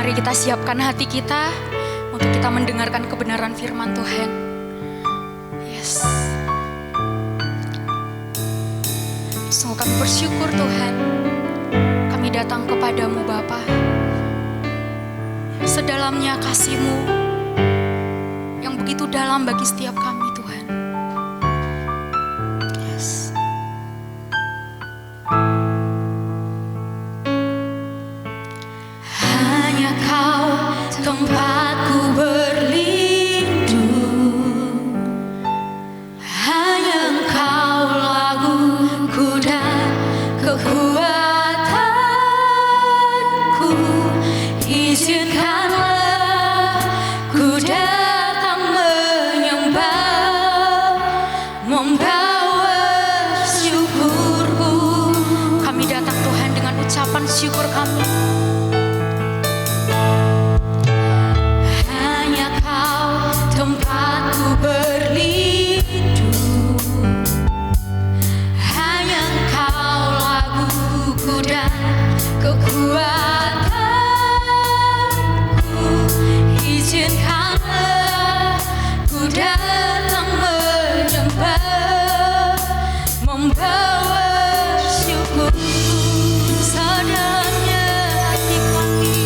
Mari kita siapkan hati kita untuk kita mendengarkan kebenaran firman Tuhan. Yes. Sungguh kami bersyukur Tuhan. Kami datang kepadamu Bapa. Sedalamnya kasih-Mu yang begitu dalam bagi setiap kami Tuhan. Yes. Hanya Kau tempatku berlindung, hanya Engkau laguku dan kekuatanku. Izinkanlah ku datang menyembah, membawa syukurku. Kami datang Tuhan dengan ucapan syukur kami. Tempatku berlindung, hanya Engkau laguku dan kekuatanku. Izinkanlah ku datang menyembah, membawa syukur. Sedangnya hati kami,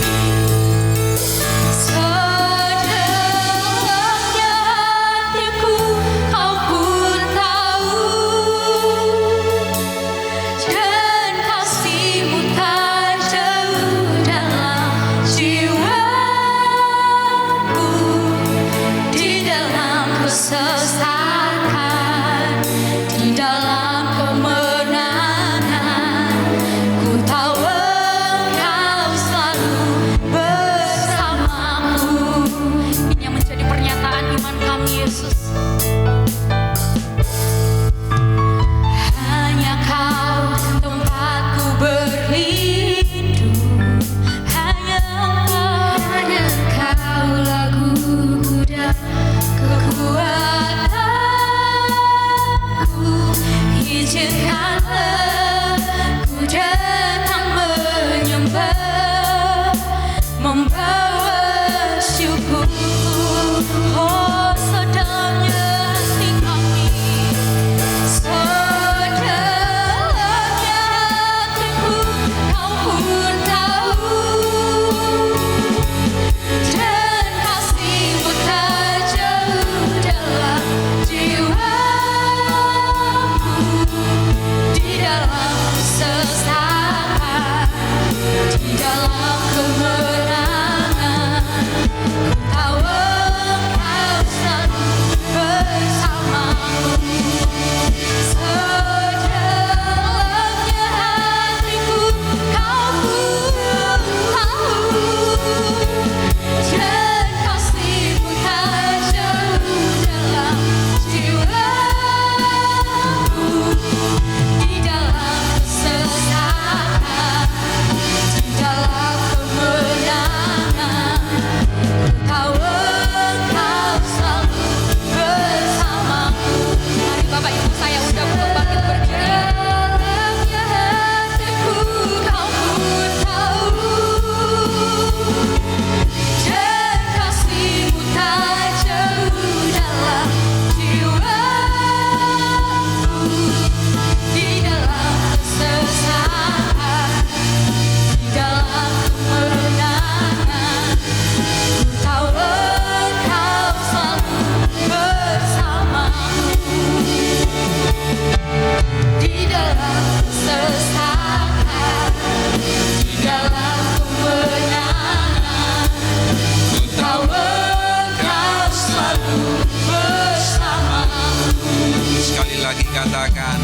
katakan,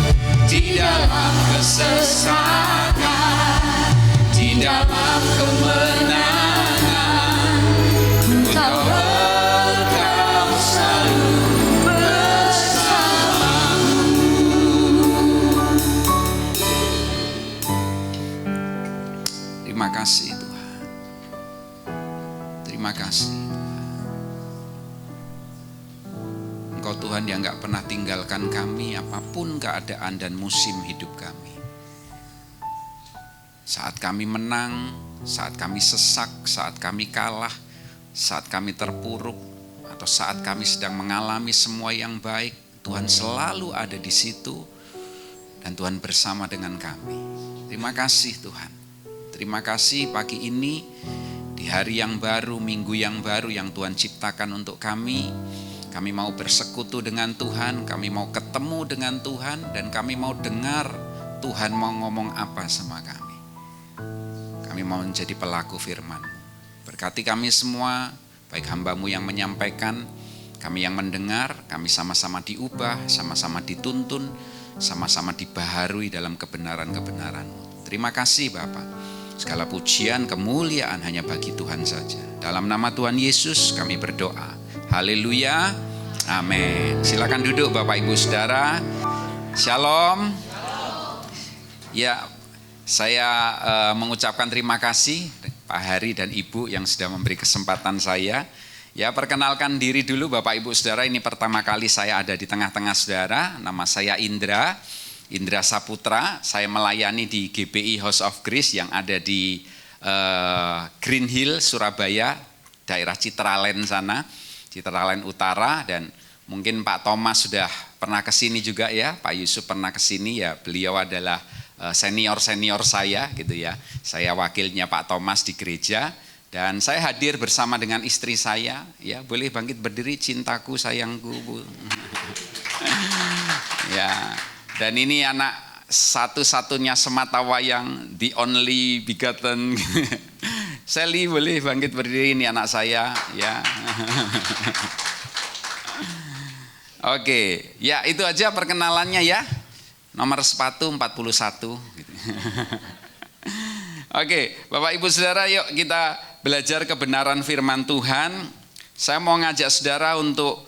di dalam kesesakan, di dalam kemenangan, ku tahu Engkau selalu bersamamu. Terima kasih Tuhan, terima kasih. Engkau Tuhan yang gak pernah tinggalkan kami apapun keadaan dan musim hidup kami. Saat kami menang, saat kami sesak, saat kami kalah, saat kami terpuruk, atau saat kami sedang mengalami semua yang baik, Tuhan selalu ada di situ dan Tuhan bersama dengan kami. Terima kasih Tuhan. Terima kasih pagi ini, di hari yang baru, minggu yang baru yang Tuhan ciptakan untuk kami. Kami mau bersekutu dengan Tuhan, kami mau ketemu dengan Tuhan, dan kami mau dengar Tuhan mau ngomong apa sama kami. Kami mau menjadi pelaku firman-Mu. Berkati kami semua, baik hamba-Mu yang menyampaikan, kami yang mendengar, kami sama-sama diubah, sama-sama dituntun, sama-sama dibaharui dalam kebenaran-kebenaran-Mu. Terima kasih Bapa. Segala pujian, kemuliaan hanya bagi Tuhan saja. Dalam nama Tuhan Yesus kami berdoa. Haleluya. Amin. Silakan duduk Bapak Ibu Saudara. Shalom. Ya, saya mengucapkan terima kasih Pak Hari dan Ibu yang sudah memberi kesempatan saya. Ya, perkenalkan diri dulu Bapak Ibu Saudara, ini pertama kali saya ada di tengah-tengah saudara. Nama saya Indra Saputra. Saya melayani di GBI House of Grace yang ada di Green Hill, Surabaya, daerah Citralen sana, Citralen Utara. Dan mungkin Pak Thomas sudah pernah ke sini juga ya, Pak Yusuf pernah ke sini ya. Beliau adalah senior saya gitu ya. Saya wakilnya Pak Thomas di gereja dan saya hadir bersama dengan istri saya ya. Boleh bangkit berdiri, cintaku sayangku Bu. Ya. Dan ini anak satu-satunya sematawayang, the only begotten. Sally boleh bangkit berdiri, ini anak saya ya. Oke, ya itu aja perkenalannya ya. Nomor sepatu 41. Oke, Bapak Ibu Saudara, yuk kita belajar kebenaran firman Tuhan. Saya mau ngajak saudara untuk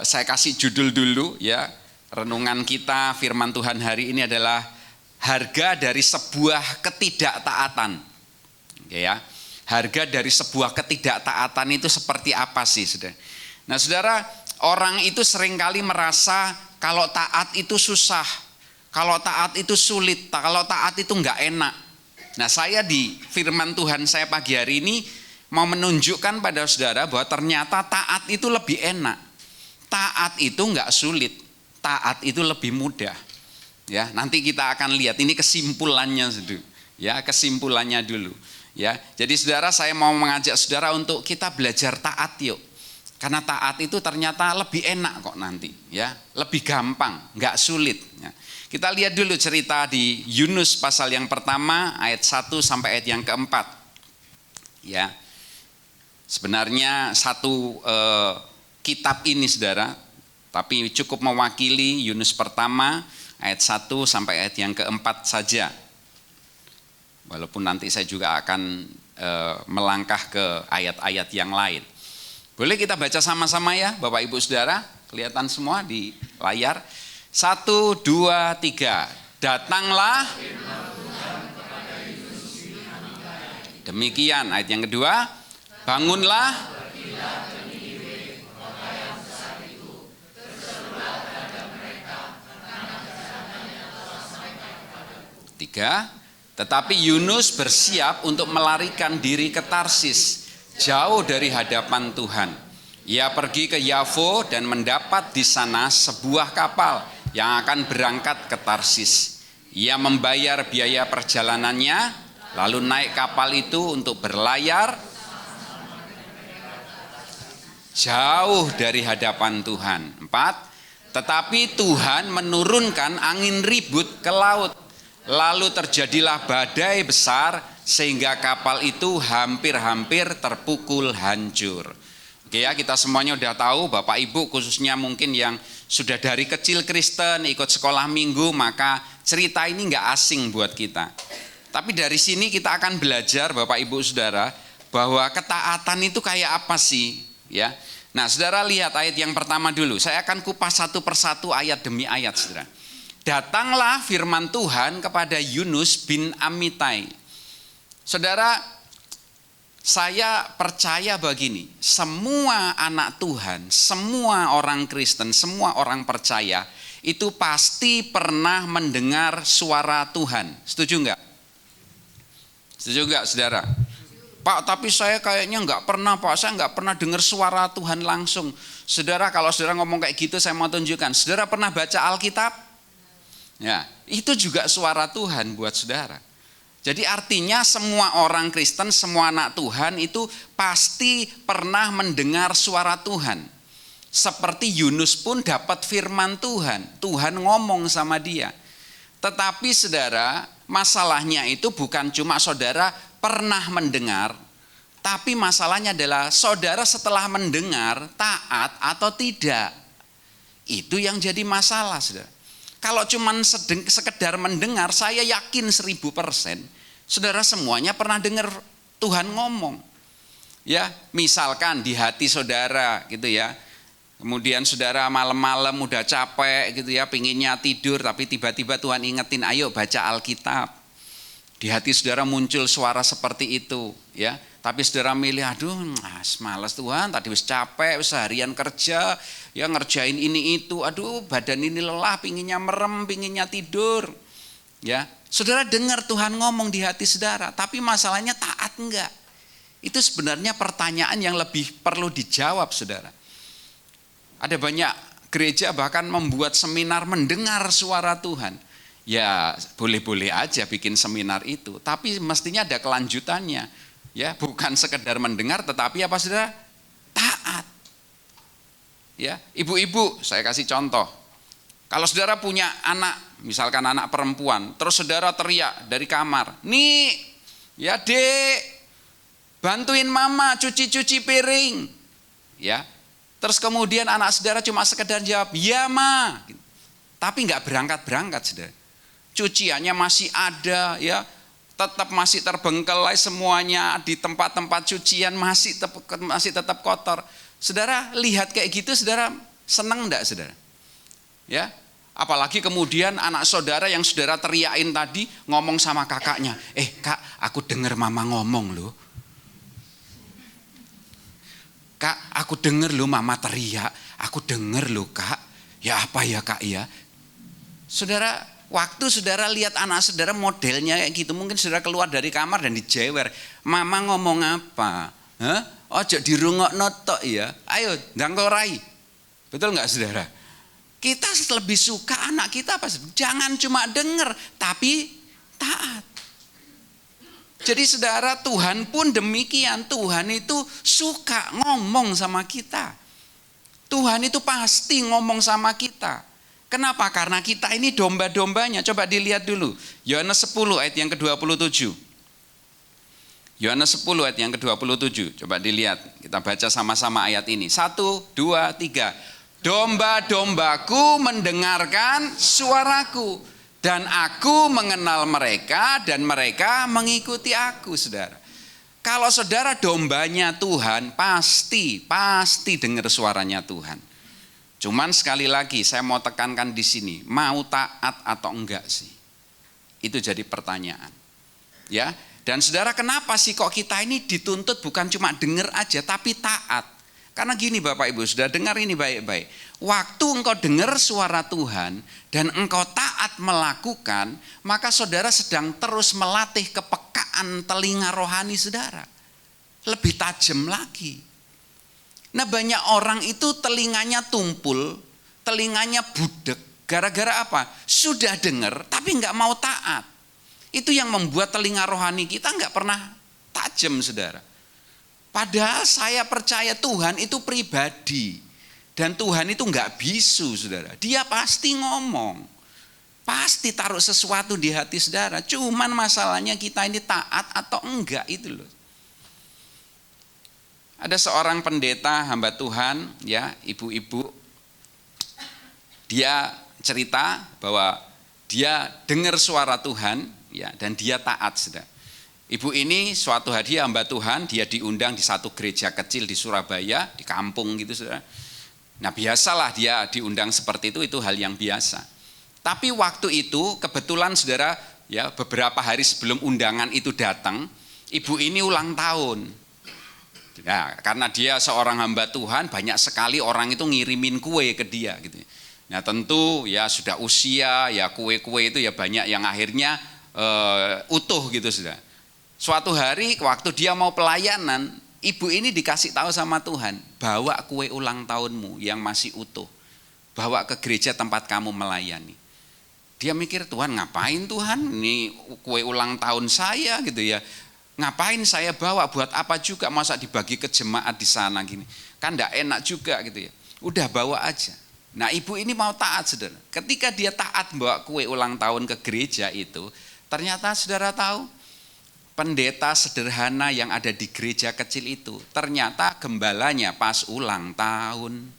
saya kasih judul dulu ya. Renungan kita firman Tuhan hari ini adalah harga dari sebuah ketidaktaatan. Oke ya. Harga dari sebuah ketidaktaatan itu seperti apa sih, Saudara? Nah, Saudara, orang itu seringkali merasa kalau taat itu susah, kalau taat itu sulit, kalau taat itu enggak enak. Nah, saya di firman Tuhan saya pagi hari ini mau menunjukkan pada saudara bahwa ternyata taat itu lebih enak. Taat itu enggak sulit, taat itu lebih mudah. Ya, nanti kita akan lihat ini kesimpulannya dulu. Ya, kesimpulannya dulu. Ya, jadi saudara, saya mau mengajak saudara untuk kita belajar taat yuk. Karena taat itu ternyata lebih enak kok nanti, ya, lebih gampang, nggak sulit. Ya. Kita lihat dulu cerita di Yunus pasal yang pertama ayat 1 sampai ayat yang keempat. Ya, sebenarnya satu kitab ini saudara, tapi cukup mewakili Yunus pertama ayat 1 sampai ayat yang keempat saja. Walaupun nanti saya juga akan melangkah ke ayat-ayat yang lain. Boleh kita baca sama-sama ya Bapak Ibu Saudara, kelihatan semua di layar. 1, 2, 3. Datanglah. Demikian ayat yang kedua. Bangunlah. Tiga. Tetapi Yunus bersiap untuk melarikan diri ke Tarsis, jauh dari hadapan Tuhan. Ia pergi ke Yafo dan mendapat di sana sebuah kapal yang akan berangkat ke Tarsis. Ia membayar biaya perjalanannya, lalu naik kapal itu untuk berlayar jauh dari hadapan Tuhan. 4. Tetapi Tuhan menurunkan angin ribut ke laut. Lalu terjadilah badai besar sehingga kapal itu hampir-hampir terpukul hancur. Oke ya, kita semuanya udah tahu, Bapak Ibu khususnya mungkin yang sudah dari kecil Kristen, ikut sekolah minggu, maka cerita ini nggak asing buat kita. Tapi dari sini kita akan belajar Bapak Ibu Saudara bahwa ketaatan itu kayak apa sih, ya. Nah, Saudara lihat ayat yang pertama dulu. Saya akan kupas satu persatu ayat demi ayat, Saudara. Datanglah firman Tuhan kepada Yunus bin Amittai. Saudara, saya percaya begini, semua anak Tuhan, semua orang Kristen, semua orang percaya itu pasti pernah mendengar suara Tuhan. Setuju enggak? Setuju nggak saudara? Pak, tapi saya kayaknya nggak pernah Pak, saya nggak pernah dengar suara Tuhan langsung. Saudara, kalau saudara ngomong kayak gitu, saya mau tunjukkan. Saudara pernah baca Alkitab? Ya, itu juga suara Tuhan buat saudara. Jadi artinya semua orang Kristen, semua anak Tuhan itu pasti pernah mendengar suara Tuhan. Seperti Yunus pun dapat firman Tuhan. Tuhan ngomong sama dia. Tetapi saudara, masalahnya itu bukan cuma saudara pernah mendengar, tapi masalahnya adalah saudara setelah mendengar taat atau tidak. Itu yang jadi masalah, saudara. Kalau cuma sekedar mendengar, saya yakin 1000%, saudara semuanya pernah dengar Tuhan ngomong. Ya, misalkan di hati saudara gitu ya. Kemudian saudara malam-malam udah capek gitu ya, pinginnya tidur, tapi tiba-tiba Tuhan ingetin, ayo baca Alkitab. Di hati saudara muncul suara seperti itu ya. Tapi saudara milih, aduh malas Tuhan, tadi wis capek, seharian kerja, ya ngerjain ini itu, aduh badan ini lelah, pinginnya merem, pinginnya tidur. Ya, saudara dengar Tuhan ngomong di hati saudara, tapi masalahnya taat enggak? Itu sebenarnya pertanyaan yang lebih perlu dijawab, saudara. Ada banyak gereja bahkan membuat seminar mendengar suara Tuhan. Ya boleh-boleh aja bikin seminar itu, tapi mestinya ada kelanjutannya. Ya, bukan sekedar mendengar, tetapi apa saudara? Taat. Ya, ibu-ibu, saya kasih contoh. Kalau saudara punya anak, misalkan anak perempuan, terus saudara teriak dari kamar, nih, ya dek, bantuin mama cuci-cuci piring. Ya, terus kemudian anak saudara cuma sekedar jawab, ya ma, tapi nggak berangkat-berangkat saudara. Cuciannya masih ada, ya. Tetap masih terbengkelai semuanya di tempat-tempat cucian masih tetap kotor. Saudara lihat kayak gitu, saudara senang enggak saudara? Ya, apalagi kemudian anak saudara yang saudara teriakin tadi ngomong sama kakaknya, kak, aku dengar mama ngomong loh. Kak, aku dengar loh mama teriak, aku dengar loh kak. Ya apa ya kak ya? Saudara, waktu saudara lihat anak saudara modelnya kayak gitu, mungkin saudara keluar dari kamar dan dijewer, mama ngomong apa? Ojo dirungokno tok ya. Ayo ndangkorai. Betul nggak saudara? Kita lebih suka anak kita apa? Jangan cuma dengar, tapi taat. Jadi saudara, Tuhan pun demikian. Tuhan itu suka ngomong sama kita. Tuhan itu pasti ngomong sama kita. Kenapa? Karena kita ini domba-dombanya. Coba dilihat dulu. Yohanes 10 ayat yang ke-27. Yohanes 10 ayat yang ke-27. Coba dilihat. Kita baca sama-sama ayat ini. 1, 2, 3. Domba-dombaku mendengarkan suaraku. Dan aku mengenal mereka dan mereka mengikuti aku, saudara. Kalau saudara dombanya Tuhan, pasti dengar suaranya Tuhan. Cuman sekali lagi saya mau tekankan di sini, mau taat atau enggak sih? Itu jadi pertanyaan. Ya, dan saudara, kenapa sih kok kita ini dituntut bukan cuma dengar aja tapi taat? Karena gini Bapak Ibu, sudah dengar ini baik-baik. Waktu engkau dengar suara Tuhan dan engkau taat melakukan, maka saudara sedang terus melatih kepekaan telinga rohani saudara. Lebih tajam lagi. Nah, banyak orang itu telinganya tumpul, telinganya budek. Gara-gara apa? Sudah dengar tapi nggak mau taat. Itu yang membuat telinga rohani kita nggak pernah tajam, saudara. Padahal saya percaya Tuhan itu pribadi. Dan Tuhan itu nggak bisu, saudara. Dia pasti ngomong. Pasti taruh sesuatu di hati saudara. Cuman masalahnya kita ini taat atau enggak itu loh. Ada seorang pendeta hamba Tuhan, ya, ibu-ibu, dia cerita bahwa dia dengar suara Tuhan, ya, dan dia taat, saudara. Ibu ini suatu hari hamba Tuhan, dia diundang di satu gereja kecil di Surabaya, di kampung gitu, saudara. Nah, biasalah dia diundang seperti itu hal yang biasa. Tapi waktu itu kebetulan, saudara, ya, beberapa hari sebelum undangan itu datang, ibu ini ulang tahun. Ya, karena dia seorang hamba Tuhan, banyak sekali orang itu ngirimin kue ke dia gitu. Nah, tentu ya sudah usia, ya kue-kue itu ya banyak yang akhirnya utuh gitu sudah. Suatu hari waktu dia mau pelayanan, ibu ini dikasih tahu sama Tuhan, bawa kue ulang tahunmu yang masih utuh, bawa ke gereja tempat kamu melayani. Dia mikir, Tuhan ngapain Tuhan, ini kue ulang tahun saya gitu ya. Ngapain saya bawa, buat apa juga, masa dibagi ke jemaat di sana gini. Kan enggak enak juga gitu ya. Udah bawa aja. Nah ibu ini mau taat saudara. Ketika dia taat bawa kue ulang tahun ke gereja itu, ternyata saudara tahu, pendeta sederhana yang ada di gereja kecil itu, ternyata gembalanya pas ulang tahun.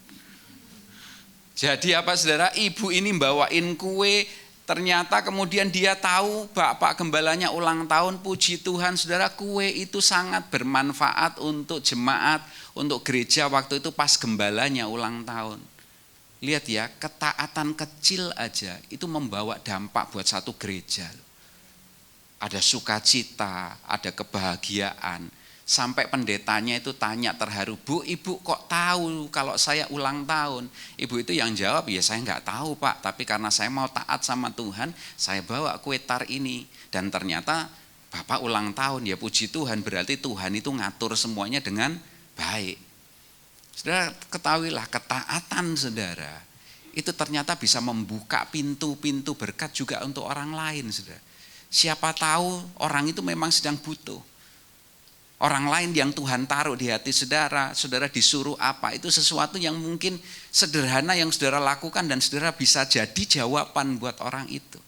Jadi apa saudara, ibu ini bawain kue, ternyata kemudian dia tahu bapak gembalanya ulang tahun, puji Tuhan saudara, kue itu sangat bermanfaat untuk jemaat, untuk gereja waktu itu pas gembalanya ulang tahun. Lihat ya, ketaatan kecil aja itu membawa dampak buat satu gereja. Ada sukacita, ada kebahagiaan. Sampai pendetanya itu tanya terharu, Bu, ibu kok tahu kalau saya ulang tahun? Ibu itu yang jawab, ya saya nggak tahu Pak, tapi karena saya mau taat sama Tuhan, saya bawa kue tar ini. Dan ternyata Bapak ulang tahun, ya puji Tuhan, berarti Tuhan itu ngatur semuanya dengan baik. Saudara ketahuilah, ketaatan saudara, itu ternyata bisa membuka pintu-pintu berkat juga untuk orang lain saudara. Siapa tahu orang itu memang sedang butuh. Orang lain yang Tuhan taruh di hati saudara, saudara disuruh apa, itu sesuatu yang mungkin sederhana yang saudara lakukan dan saudara bisa jadi jawaban buat orang itu.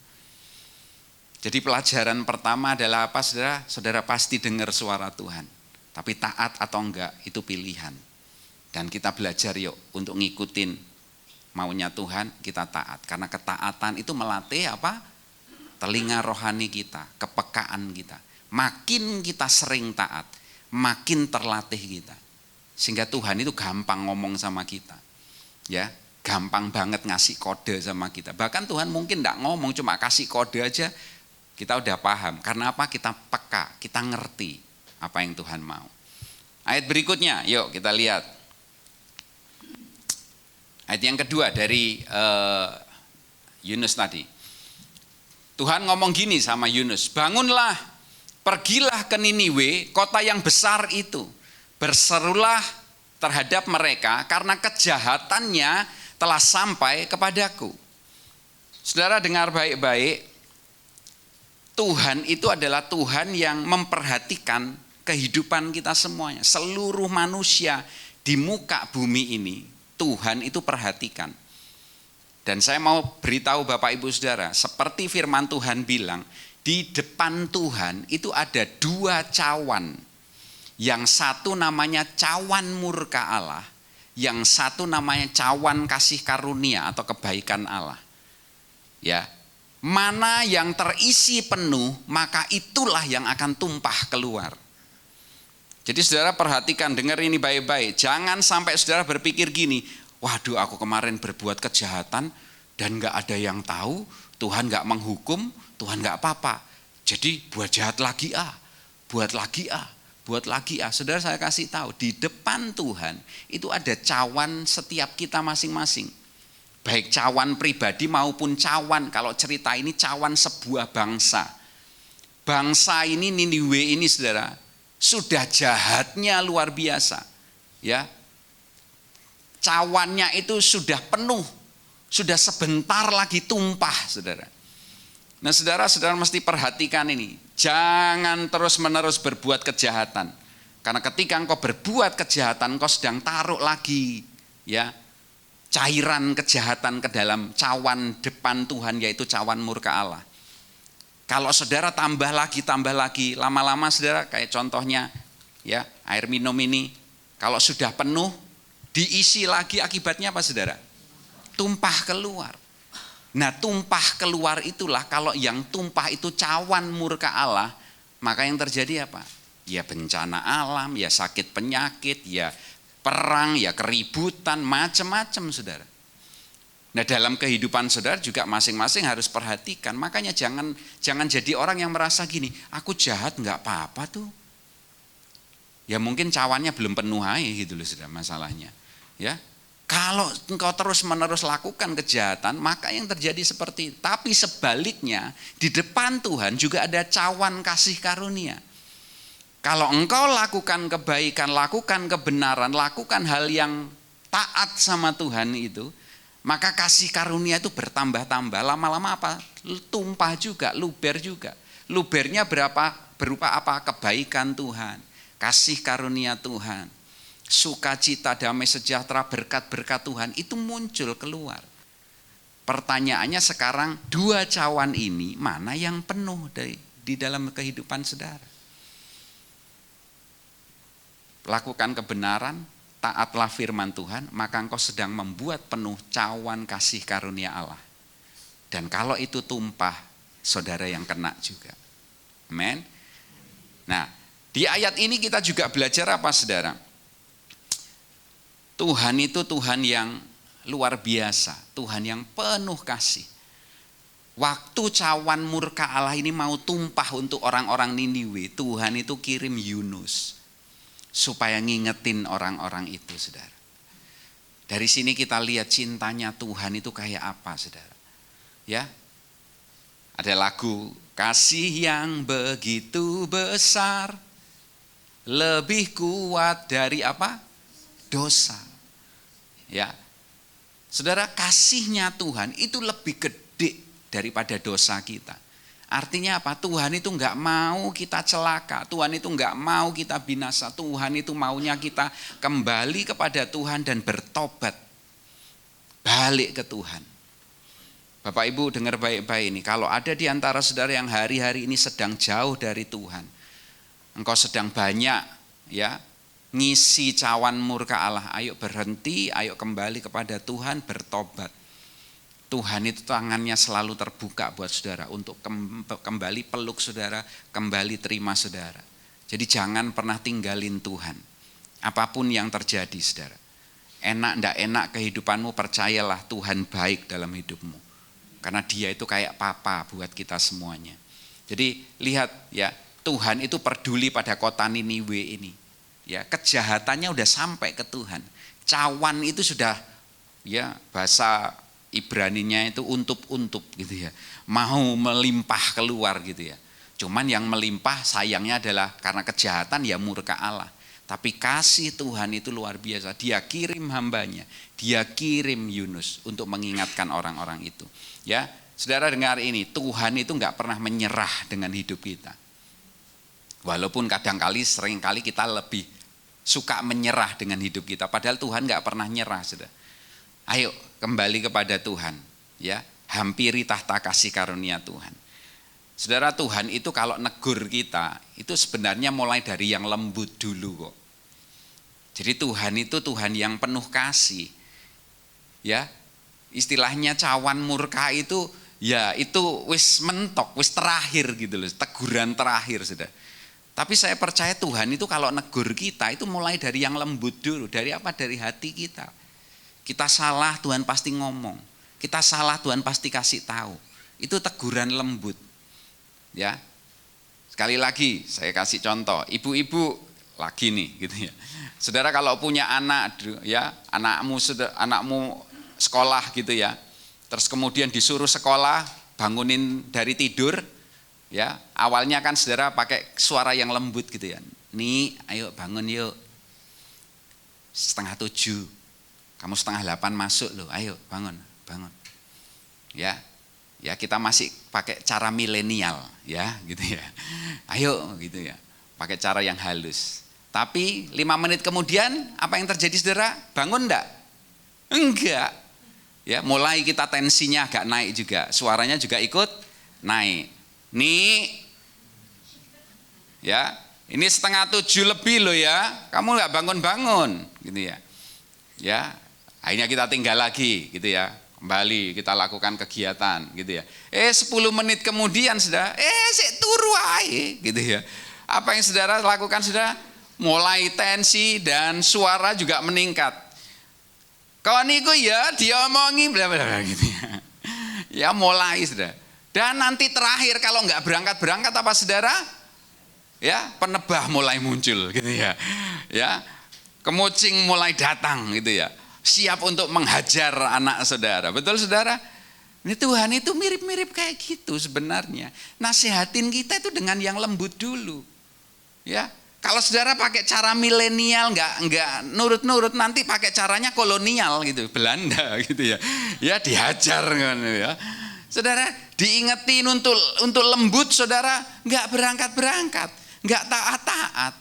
Jadi pelajaran pertama adalah apa saudara? Saudara pasti dengar suara Tuhan. Tapi taat atau enggak itu pilihan. Dan kita belajar yuk untuk ngikutin maunya Tuhan, kita taat. Karena ketaatan itu melatih apa? Telinga rohani kita, kepekaan kita. Makin kita sering taat, makin terlatih kita. Sehingga Tuhan itu gampang ngomong sama kita. Ya, gampang banget ngasih kode sama kita. Bahkan Tuhan mungkin enggak ngomong, cuma kasih kode aja kita udah paham. Karena apa? Kita peka, kita ngerti apa yang Tuhan mau. Ayat berikutnya, yuk kita lihat. Ayat yang kedua dari Yunus tadi. Tuhan ngomong gini sama Yunus, bangunlah, pergilah ke Niniwe, kota yang besar itu. Berserulah terhadap mereka karena kejahatannya telah sampai kepadaku. Saudara dengar baik-baik, Tuhan itu adalah Tuhan yang memperhatikan kehidupan kita semuanya. Seluruh manusia di muka bumi ini, Tuhan itu perhatikan. Dan saya mau beritahu Bapak Ibu Saudara, seperti firman Tuhan bilang, di depan Tuhan itu ada dua cawan. Yang satu namanya cawan murka Allah, yang satu namanya cawan kasih karunia atau kebaikan Allah. Ya, mana yang terisi penuh, maka itulah yang akan tumpah keluar. Jadi saudara perhatikan, dengar ini baik-baik. Jangan sampai saudara berpikir gini, waduh aku kemarin berbuat kejahatan dan gak ada yang tahu, Tuhan gak menghukum, Tuhan gak apa-apa. Jadi buat jahat lagi buat lagi buat lagi Saudara saya kasih tahu, di depan Tuhan itu ada cawan setiap kita masing-masing. Baik cawan pribadi maupun cawan, kalau cerita ini cawan sebuah bangsa. Bangsa ini Niniwe ini saudara, sudah jahatnya luar biasa. Ya, cawannya itu sudah penuh, sudah sebentar lagi tumpah saudara. Nah saudara-saudara mesti perhatikan ini, jangan terus-menerus berbuat kejahatan. Karena ketika engkau berbuat kejahatan, engkau sedang taruh lagi ya cairan kejahatan ke dalam cawan depan Tuhan, yaitu cawan murka Allah. Kalau saudara tambah lagi, lama-lama saudara kayak contohnya ya air minum ini, kalau sudah penuh diisi lagi, akibatnya apa saudara? Tumpah keluar. Nah tumpah keluar itulah, kalau yang tumpah itu cawan murka Allah, maka yang terjadi apa? Ya bencana alam, ya sakit penyakit, ya perang, ya keributan, macam-macam saudara. Nah dalam kehidupan saudara juga masing-masing harus perhatikan. Makanya jangan jadi orang yang merasa gini, aku jahat nggak apa-apa tuh. Ya mungkin cawannya belum penuh aja gitu loh saudara masalahnya. Ya. Kalau engkau terus-menerus lakukan kejahatan, maka yang terjadi seperti itu. Tapi sebaliknya, di depan Tuhan juga ada cawan kasih karunia. Kalau engkau lakukan kebaikan, lakukan kebenaran, lakukan hal yang taat sama Tuhan itu, maka kasih karunia itu bertambah-tambah. Lama-lama apa? Tumpah juga, luber juga. Lubernya berupa apa? Kebaikan Tuhan, kasih karunia Tuhan, sukacita, damai sejahtera, berkat-berkat Tuhan itu muncul keluar. Pertanyaannya sekarang, 2 cawan ini mana yang penuh di dalam kehidupan saudara? Lakukan kebenaran, taatlah firman Tuhan, maka engkau sedang membuat penuh cawan kasih karunia Allah. Dan kalau itu tumpah, saudara yang kena juga. Amen. Nah, di ayat ini kita juga belajar apa saudara? Tuhan itu Tuhan yang luar biasa, Tuhan yang penuh kasih. Waktu cawan murka Allah ini mau tumpah untuk orang-orang Niniwe, Tuhan itu kirim Yunus supaya ngingetin orang-orang itu, saudara. Dari sini kita lihat cintanya Tuhan itu kayak apa, saudara. Ya, ada lagu, kasih yang begitu besar, lebih kuat dari apa? Dosa. Ya, saudara, kasihnya Tuhan itu lebih gede daripada dosa kita. Artinya apa? Tuhan itu enggak mau kita celaka, Tuhan itu enggak mau kita binasa, Tuhan itu maunya kita kembali kepada Tuhan dan bertobat, balik ke Tuhan. Bapak Ibu dengar baik-baik ini, kalau ada di antara saudara yang hari-hari ini sedang jauh dari Tuhan, engkau sedang banyak ya ngisi cawan murka Allah, ayo berhenti, ayo kembali kepada Tuhan, bertobat. Tuhan itu tangannya selalu terbuka buat saudara untuk kembali peluk saudara, kembali terima saudara. Jadi jangan pernah tinggalin Tuhan. Apapun yang terjadi saudara. Enak ndak enak kehidupanmu, percayalah Tuhan baik dalam hidupmu. Karena Dia itu kayak papa buat kita semuanya. Jadi lihat ya, Tuhan itu peduli pada kota Niniwe ini. Ya, kejahatannya udah sampai ke Tuhan. Cawan itu sudah ya bahasa Ibraninya itu untup-untup gitu ya. Mau melimpah keluar gitu ya. Cuman yang melimpah sayangnya adalah karena kejahatan ya murka Allah. Tapi kasih Tuhan itu luar biasa. Dia kirim hambanya, Dia kirim Yunus untuk mengingatkan orang-orang itu. Ya, saudara dengar ini, Tuhan itu enggak pernah menyerah dengan hidup kita. Walaupun kadang-kali seringkali kita lebih suka menyerah dengan hidup kita, padahal Tuhan enggak pernah nyerah, saudara. Ayo kembali kepada Tuhan, ya, hampiri tahta kasih karunia Tuhan. Saudara, Tuhan itu kalau negur kita, itu sebenarnya mulai dari yang lembut dulu kok. Jadi Tuhan itu Tuhan yang penuh kasih. Ya, istilahnya cawan murka itu, ya itu wis mentok, wis terakhir gitu loh, teguran terakhir sudah. Tapi saya percaya Tuhan itu kalau negur kita itu mulai dari yang lembut dulu, dari apa? Dari hati kita. Kita salah, Tuhan pasti ngomong. Kita salah, Tuhan pasti kasih tahu. Itu teguran lembut. Ya. Sekali lagi saya kasih contoh, ibu-ibu lagi nih gitu ya. Saudara kalau punya anak ya, anakmu sekolah gitu ya. Terus kemudian disuruh sekolah, bangunin dari tidur ya. Awalnya kan saudara pakai suara yang lembut gitu ya. Nih, ayo bangun yuk. 6:30. Kamu 7:30 masuk loh, ayo bangun. Ya, ya kita masih pakai cara milenial ya, gitu ya. Ayo gitu ya, pakai cara yang halus. Tapi 5 menit kemudian apa yang terjadi saudara? Bangun enggak? Enggak. Ya, mulai kita tensinya agak naik juga, suaranya juga ikut naik. Nih, ya, ini 6:30 lebih loh ya, kamu enggak bangun-bangun, gitu ya. Ya. Akhirnya kita tinggal lagi gitu ya, kembali kita lakukan kegiatan gitu ya. 10 menit kemudian saudara, sik turu ae gitu ya. Apa yang saudara lakukan saudara? Mulai tensi dan suara juga meningkat. Kau niku ya diomongi bla bla bla gitu ya. Ya mulai saudara. Dan nanti terakhir kalau nggak berangkat apa saudara? Ya penebah mulai muncul gitu ya. Ya kemucing mulai datang gitu ya. Siap untuk menghajar anak saudara. Betul saudara? Ini Tuhan itu mirip-mirip kayak gitu sebenarnya. Nasihatin kita itu dengan yang lembut dulu. Ya, Kalau saudara pakai cara milenial, nggak nurut-nurut, nanti pakai caranya kolonial gitu, Belanda gitu ya. Ya dihajar kan ya. Saudara diingetin untuk lembut, saudara nggak berangkat-berangkat, nggak taat-taat.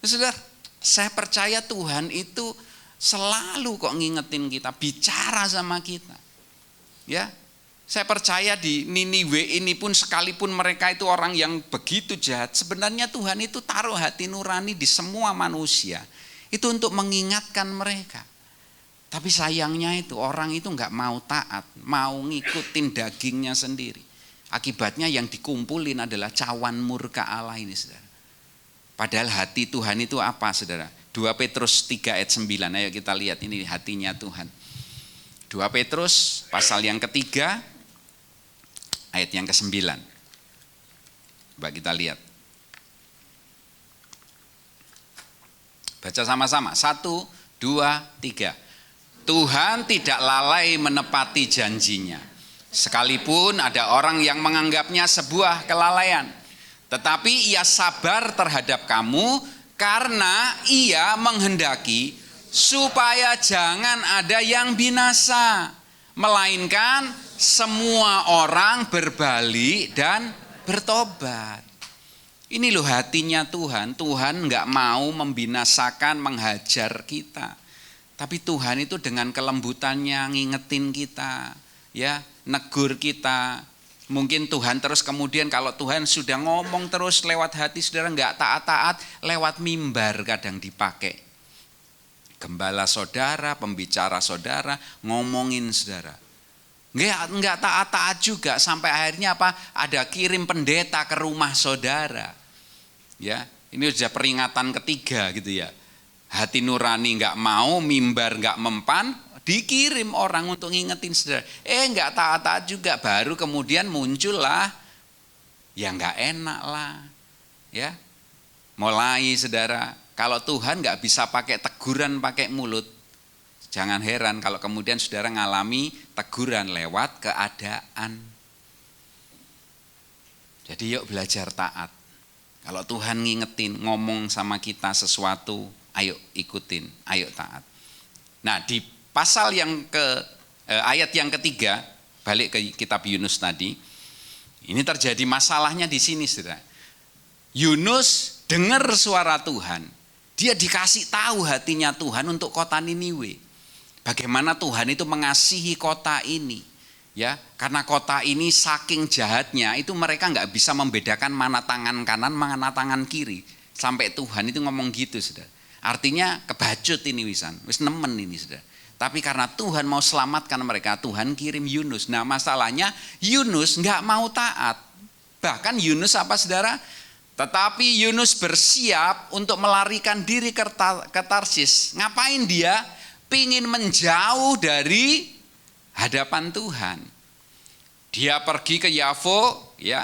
Saudara, saya percaya Tuhan itu selalu kok ngingetin kita, bicara sama kita. Ya. Saya percaya di Niniwe ini pun, sekalipun mereka itu orang yang begitu jahat, sebenarnya Tuhan itu taruh hati nurani di semua manusia. Itu untuk mengingatkan mereka. Tapi sayangnya itu orang itu nggak mau taat, mau ngikutin dagingnya sendiri. Akibatnya yang dikumpulin adalah cawan murka Allah ini, saudara. Padahal hati Tuhan itu apa, saudara? 2 Petrus 3 ayat 9, ayo kita lihat ini hatinya Tuhan. 2 Petrus pasal yang ketiga, ayat yang ke-9. Coba kita lihat. Baca sama-sama. 1, 2, 3. Tuhan tidak lalai menepati janjinya. Sekalipun ada orang yang menganggapnya sebuah kelalaian. Tetapi ia sabar terhadap kamu karena ia menghendaki supaya jangan ada yang binasa, melainkan semua orang berbalik dan bertobat. Ini loh hatinya Tuhan. Tuhan nggak mau membinasakan, menghajar kita. Tapi Tuhan itu dengan kelembutannya ngingetin kita, ya, negur kita. Mungkin Tuhan terus kemudian kalau Tuhan sudah ngomong terus lewat hati saudara nggak taat-taat, lewat mimbar kadang dipakai. Gembala saudara, pembicara saudara, ngomongin saudara. Enggak taat-taat juga, sampai akhirnya apa? Ada kirim pendeta ke rumah saudara. Ya, ini sudah peringatan ketiga gitu ya. Hati nurani enggak mau, mimbar enggak mempan, dikirim orang untuk ngingetin saudara. Enggak taat-taat juga, baru kemudian muncullah ya enggak enak lah. Ya. Mulai saudara, kalau Tuhan enggak bisa pakai teguran, pakai mulut. Jangan heran kalau kemudian saudara ngalami teguran lewat keadaan. Jadi yuk belajar taat. Kalau Tuhan ngingetin, ngomong sama kita sesuatu, ayo ikutin, ayo taat. Nah di pasal yang ayat yang ketiga, balik ke kitab Yunus tadi, ini terjadi masalahnya di sini saudara. Yunus dengar suara Tuhan, dia dikasih tahu hatinya Tuhan untuk kota Niniwe. Bagaimana Tuhan itu mengasihi kota ini, ya, karena kota ini saking jahatnya itu mereka nggak bisa membedakan mana tangan kanan, mana tangan kiri. Sampai Tuhan itu ngomong gitu, saudara. Artinya kebacut ini wis nemen ini, saudara. Tapi karena Tuhan mau selamatkan mereka, Tuhan kirim Yunus. Nah masalahnya Yunus nggak mau taat. Bahkan Yunus apa, saudara? Tetapi Yunus bersiap untuk melarikan diri ke Tarsis. Ngapain dia? Pingin menjauh dari hadapan Tuhan. Dia pergi ke Yafo, ya,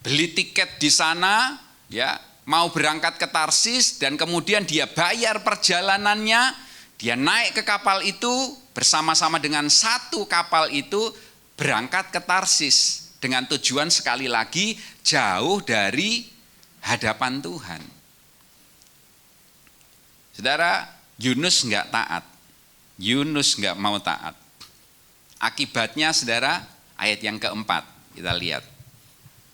beli tiket di sana, ya, mau berangkat ke Tarsis dan kemudian dia bayar perjalanannya, dia naik ke kapal itu bersama-sama dengan satu kapal itu berangkat ke Tarsis dengan tujuan sekali lagi jauh dari hadapan Tuhan. Saudara, Yunus enggak taat. Yunus enggak mau taat. Akibatnya saudara, ayat yang keempat kita lihat.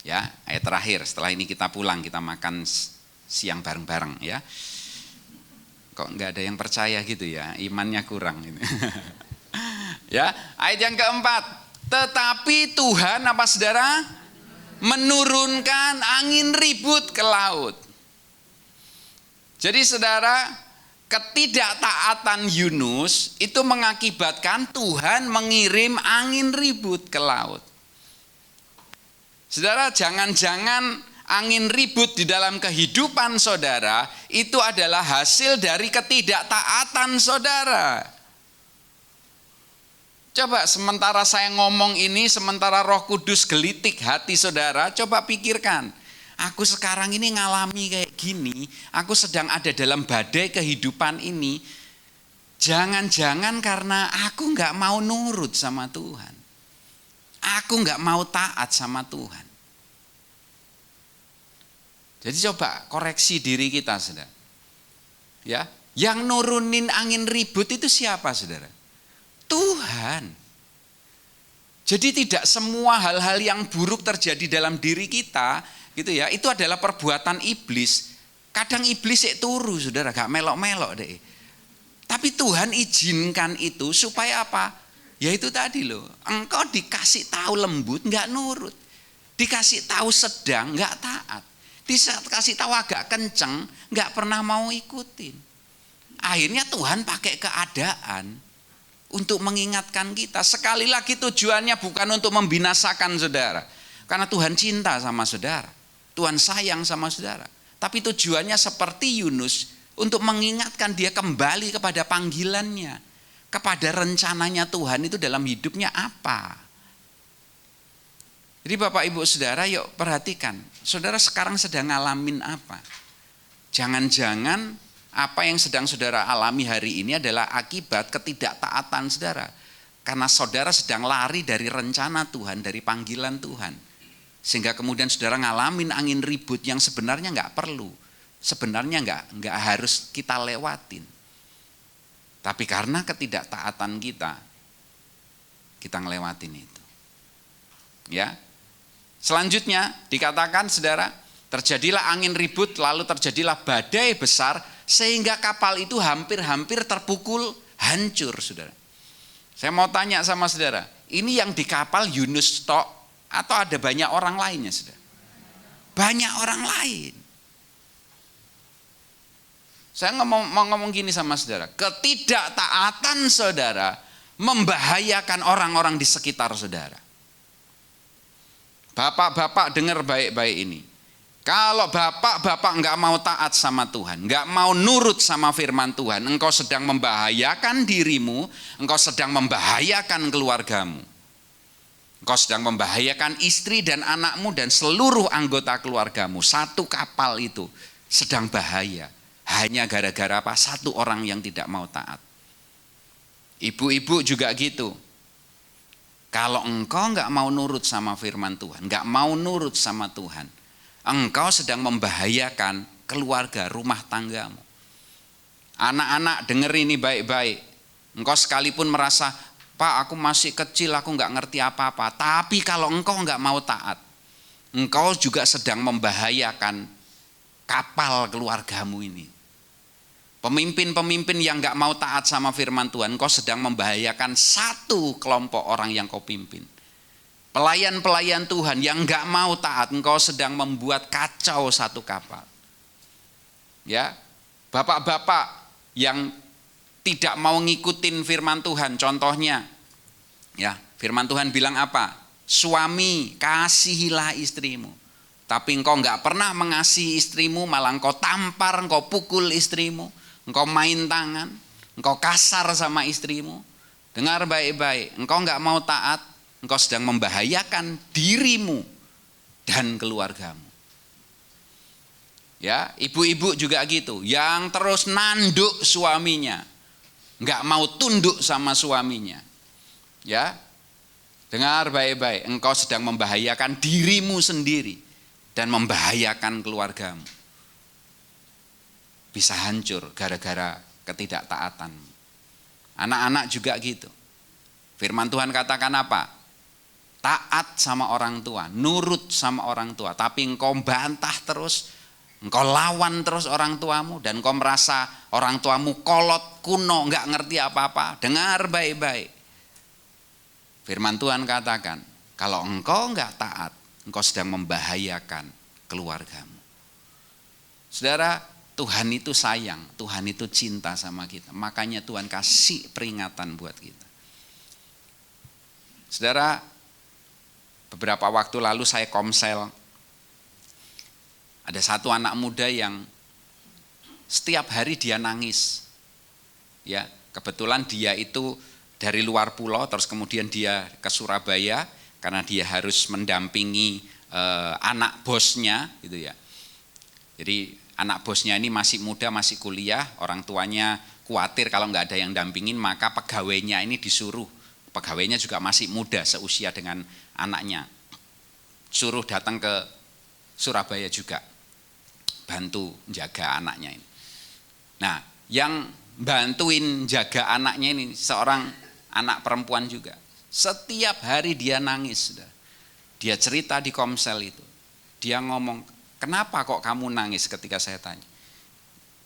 Ya, ayat terakhir, setelah ini kita pulang, kita makan siang bareng-bareng ya. Kok enggak ada yang percaya gitu ya, imannya kurang ini. Ya, ayat yang keempat. Tetapi Tuhan apa saudara? Menurunkan angin ribut ke laut. Jadi saudara, ketidaktaatan Yunus itu mengakibatkan Tuhan mengirim angin ribut ke laut. Saudara, jangan-jangan angin ribut di dalam kehidupan saudara itu adalah hasil dari ketidaktaatan saudara. Coba sementara saya ngomong ini, sementara Roh Kudus gelitik hati saudara, coba pikirkan. Aku sekarang ini ngalami kayak gini, aku sedang ada dalam badai kehidupan ini. Jangan-jangan karena aku nggak mau nurut sama Tuhan. Aku nggak mau taat sama Tuhan. Jadi coba koreksi diri kita, saudara. Ya, yang nurunin angin ribut itu siapa, saudara? Tuhan. Jadi tidak semua hal-hal yang buruk terjadi dalam diri kita, gitu ya, itu adalah perbuatan iblis. Kadang iblis turu, saudara, gak melok-melok deh. Tapi Tuhan izinkan itu supaya apa? Ya itu tadi loh, engkau dikasih tahu lembut, gak nurut. Dikasih tahu sedang, gak taat. Dikasih tahu agak kenceng, gak pernah mau ikutin. Akhirnya Tuhan pakai keadaan untuk mengingatkan kita. Sekali lagi tujuannya bukan untuk membinasakan saudara. Karena Tuhan cinta sama saudara. Tuhan sayang sama saudara. Tapi tujuannya seperti Yunus, untuk mengingatkan dia kembali kepada panggilannya. Kepada rencananya Tuhan itu dalam hidupnya apa. Jadi Bapak Ibu Saudara, yuk perhatikan. Saudara sekarang sedang ngalamin apa? Jangan-jangan apa yang sedang saudara alami hari ini adalah akibat ketidaktaatan saudara. Karena saudara sedang lari dari rencana Tuhan, dari panggilan Tuhan. Sehingga kemudian saudara ngalamin angin ribut yang sebenarnya nggak perlu. Sebenarnya nggak harus kita lewatin. Tapi karena ketidaktaatan kita ngelewatin itu. Ya. Selanjutnya dikatakan saudara, terjadilah angin ribut lalu terjadilah badai besar sehingga kapal itu hampir-hampir terpukul hancur, saudara. Saya mau tanya sama saudara, ini yang di kapal Yunus tok atau ada banyak orang lainnya, saudara? Banyak orang lain. Saya mau ngomong gini sama saudara, ketidaktaatan saudara membahayakan orang-orang di sekitar saudara. Bapak-bapak dengar baik-baik ini. Kalau bapak-bapak enggak mau taat sama Tuhan, enggak mau nurut sama firman Tuhan, engkau sedang membahayakan dirimu, engkau sedang membahayakan keluargamu. Engkau sedang membahayakan istri dan anakmu dan seluruh anggota keluargamu. Satu kapal itu sedang bahaya. Hanya gara-gara apa? Satu orang yang tidak mau taat. Ibu-ibu juga gitu. Kalau engkau enggak mau nurut sama firman Tuhan, enggak mau nurut sama Tuhan, engkau sedang membahayakan keluarga, rumah tanggamu. Anak-anak dengar ini baik-baik. Engkau sekalipun merasa, Pak aku masih kecil, aku enggak ngerti apa-apa. Tapi kalau engkau enggak mau taat, engkau juga sedang membahayakan kapal keluargamu ini. Pemimpin-pemimpin yang enggak mau taat sama firman Tuhan, engkau sedang membahayakan satu kelompok orang yang kau pimpin. Pelayan-pelayan Tuhan yang enggak mau taat, engkau sedang membuat kacau satu kapal. Ya, bapak-bapak yang tidak mau ngikutin firman Tuhan, contohnya, ya, firman Tuhan bilang apa? Suami, kasihilah istrimu. Tapi engkau enggak pernah mengasihi istrimu, malah engkau tampar, engkau pukul istrimu, engkau main tangan, engkau kasar sama istrimu. Dengar baik-baik, engkau enggak mau taat, engkau sedang membahayakan dirimu dan keluargamu. Ya, ibu-ibu juga gitu, yang terus nanduk suaminya, enggak mau tunduk sama suaminya. Ya, dengar baik-baik, engkau sedang membahayakan dirimu sendiri dan membahayakan keluargamu. Bisa hancur gara-gara ketidaktaatan. Anak-anak juga gitu. Firman Tuhan katakan apa? Taat sama orang tua, nurut sama orang tua, tapi engkau bantah terus, engkau lawan terus orang tuamu, dan engkau merasa orang tuamu kolot, kuno, enggak ngerti apa-apa. Dengar baik-baik. Firman Tuhan katakan, kalau engkau enggak taat, engkau sedang membahayakan keluargamu. Saudara, Tuhan itu sayang, Tuhan itu cinta sama kita. Makanya Tuhan kasih peringatan buat kita. Saudara, beberapa waktu lalu saya komsel. Ada satu anak muda yang setiap hari dia nangis. Ya, kebetulan dia itu dari luar pulau, terus kemudian dia ke Surabaya karena dia harus mendampingi anak bosnya, gitu ya. Jadi anak bosnya ini masih muda, masih kuliah, orang tuanya khawatir kalau nggak ada yang dampingin, maka pegawainya ini disuruh, pegawainya juga masih muda seusia dengan anaknya, suruh datang ke Surabaya juga. bantu jaga anaknya ini. Nah, yang bantuin jaga anaknya ini seorang anak perempuan juga. Setiap hari dia nangis. Dia cerita di Komsel itu. Dia ngomong, kenapa kok kamu nangis ketika saya tanya?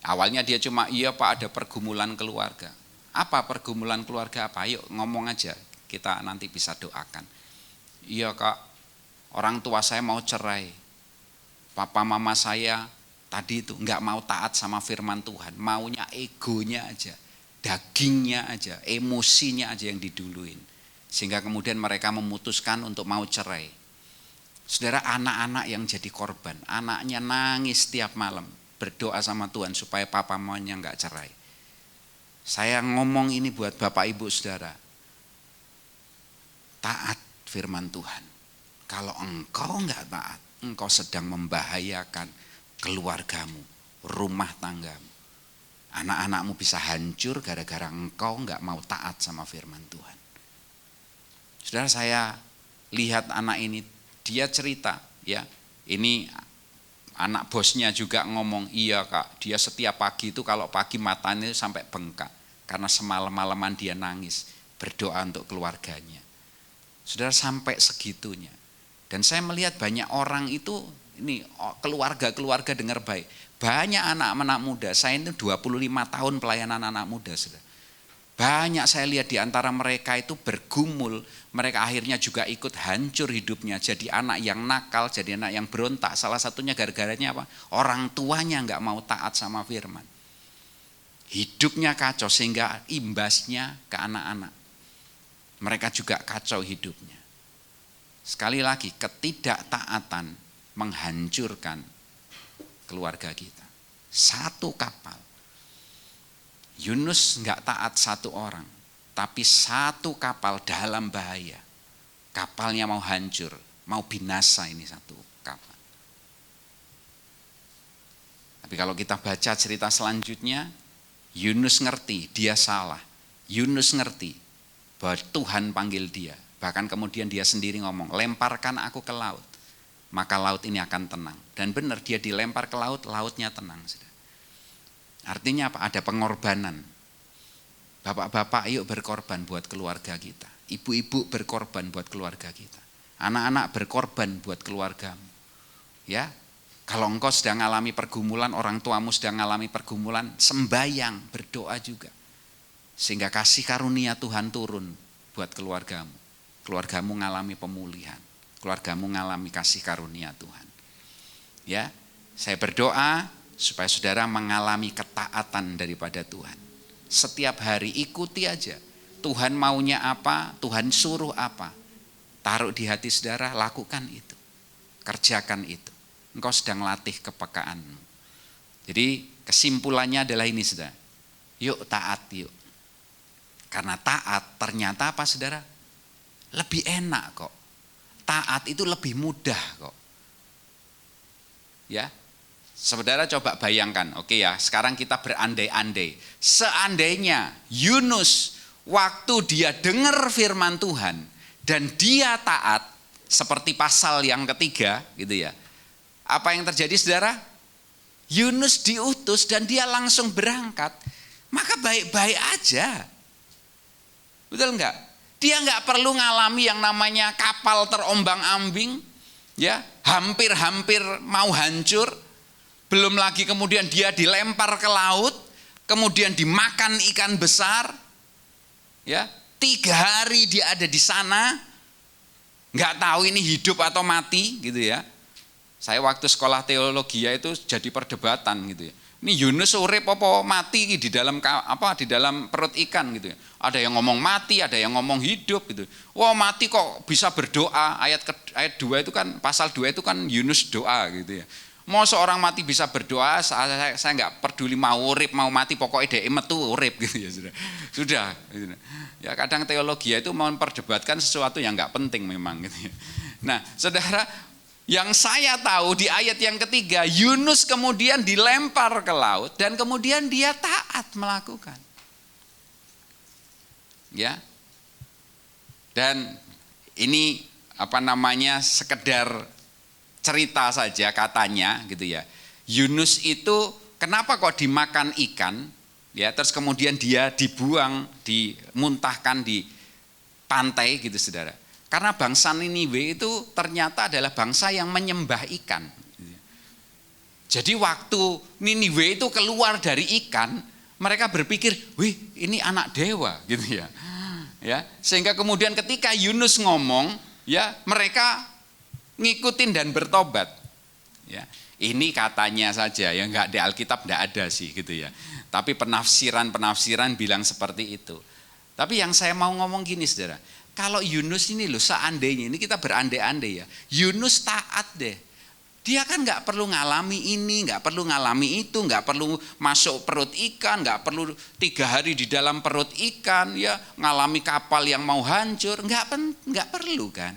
Awalnya dia cuma, iya Pak, ada pergumulan keluarga. Apa pergumulan keluarga apa? Yuk ngomong aja, kita nanti bisa doakan. Iya Kak, orang tua saya mau cerai. Papa mama saya tadi itu nggak mau taat sama firman Tuhan, maunya egonya aja, dagingnya aja, emosinya aja yang diduluin. Sehingga kemudian mereka memutuskan untuk mau cerai. Saudara, anak-anak yang jadi korban, anaknya nangis setiap malam, berdoa sama Tuhan supaya papa mamanya nggak cerai. Saya ngomong ini buat Bapak Ibu Saudara, taat firman Tuhan. Kalau engkau nggak taat, engkau sedang membahayakan keluargamu, rumah tanggamu. Anak-anakmu bisa hancur gara-gara engkau nggak mau taat sama firman Tuhan. Saudara, saya lihat anak ini, dia cerita, ya, ini anak bosnya juga ngomong, iya Kak, dia setiap pagi itu kalau pagi matanya sampai bengkak karena semalam-malaman dia nangis berdoa untuk keluarganya. Saudara, sampai segitunya. Dan saya melihat banyak orang itu, ini keluarga-keluarga dengar baik. Banyak anak-anak muda, saya itu 25 tahun pelayanan anak muda, saudara. Banyak saya lihat di antara mereka itu bergumul, mereka akhirnya juga ikut hancur hidupnya, jadi anak yang nakal, jadi anak yang berontak. Salah satunya gara-garanya apa? Orang tuanya nggak mau taat sama firman. Hidupnya kacau sehingga imbasnya ke anak-anak. Mereka juga kacau hidupnya. Sekali lagi, ketidaktaatan menghancurkan keluarga kita. Satu kapal, Yunus nggak taat satu orang, tapi satu kapal dalam bahaya. Kapalnya mau hancur, mau binasa ini satu kapal. Tapi kalau kita baca cerita selanjutnya, Yunus ngerti dia salah. Yunus ngerti bahwa Tuhan panggil dia. Bahkan kemudian dia sendiri ngomong, lemparkan aku ke laut, maka laut ini akan tenang. Dan benar, dia dilempar ke laut, lautnya tenang. Artinya apa? Ada pengorbanan. Bapak-bapak yuk berkorban buat keluarga kita. Ibu-ibu berkorban buat keluarga kita. Anak-anak berkorban buat keluargamu. Ya, kalau engkau sedang mengalami pergumulan, orang tuamu sedang mengalami pergumulan, sembayang, berdoa juga. Sehingga kasih karunia Tuhan turun buat keluargamu. Keluargamu mengalami pemulihan. Keluargamu mengalami kasih karunia Tuhan. Ya, saya berdoa supaya saudara mengalami ketaatan daripada Tuhan. Setiap hari ikuti aja. Tuhan maunya apa, Tuhan suruh apa. Taruh di hati saudara, lakukan itu. Kerjakan itu. Engkau sedang latih kepekaanmu. Jadi kesimpulannya adalah ini, saudara. Yuk taat yuk. Karena taat ternyata apa, saudara? Lebih enak kok. Taat itu lebih mudah kok. Ya. Saudara coba bayangkan, oke ya, sekarang kita berandai-andai. Seandainya Yunus waktu dia dengar firman Tuhan dan dia taat seperti pasal yang ketiga gitu ya. Apa yang terjadi, saudara? Yunus diutus dan dia langsung berangkat. Maka baik-baik aja. Betul enggak? Dia enggak perlu ngalami yang namanya kapal terombang-ambing, ya, hampir-hampir mau hancur. Belum lagi kemudian dia dilempar ke laut, kemudian dimakan ikan besar. Ya, 3 hari dia ada di sana, enggak tahu ini hidup atau mati gitu ya. Saya waktu sekolah teologi itu jadi perdebatan gitu ya. Ini Yunus urip apa mati di dalam di dalam perut ikan gitu ya. Ada yang ngomong mati, ada yang ngomong hidup gitu. Wah, mati kok bisa berdoa. Ayat 2 itu kan, pasal 2 itu kan Yunus doa gitu ya. Mau seorang mati bisa berdoa, saya enggak peduli mau urip mau mati, pokoknya dia metu urip gitu ya, sudah gitu. Ya kadang teologi itu mau memperdebatkan sesuatu yang enggak penting memang gitu ya. Nah, saudara, yang saya tahu di ayat yang ketiga, Yunus kemudian dilempar ke laut dan kemudian dia taat melakukan. Ya. Dan ini sekedar cerita saja katanya gitu ya. Yunus itu kenapa kok dimakan ikan? Ya, terus kemudian dia dibuang, dimuntahkan di pantai gitu saudara. Karena bangsa Niniwe itu ternyata adalah bangsa yang menyembah ikan. Jadi waktu Niniwe itu keluar dari ikan, mereka berpikir, wih ini anak dewa gitu ya. Ya, sehingga kemudian ketika Yunus ngomong, ya mereka ngikutin dan bertobat. Ya, ini katanya saja, ya enggak di Alkitab enggak ada sih gitu ya. Tapi penafsiran bilang seperti itu. Tapi yang saya mau ngomong gini saudara, kalau Yunus ini loh seandainya, ini kita berandai-andai ya, Yunus taat deh. Dia kan nggak perlu ngalami ini, nggak perlu ngalami itu, nggak perlu masuk perut ikan, nggak perlu 3 hari di dalam perut ikan, ya ngalami kapal yang mau hancur, nggak perlu kan.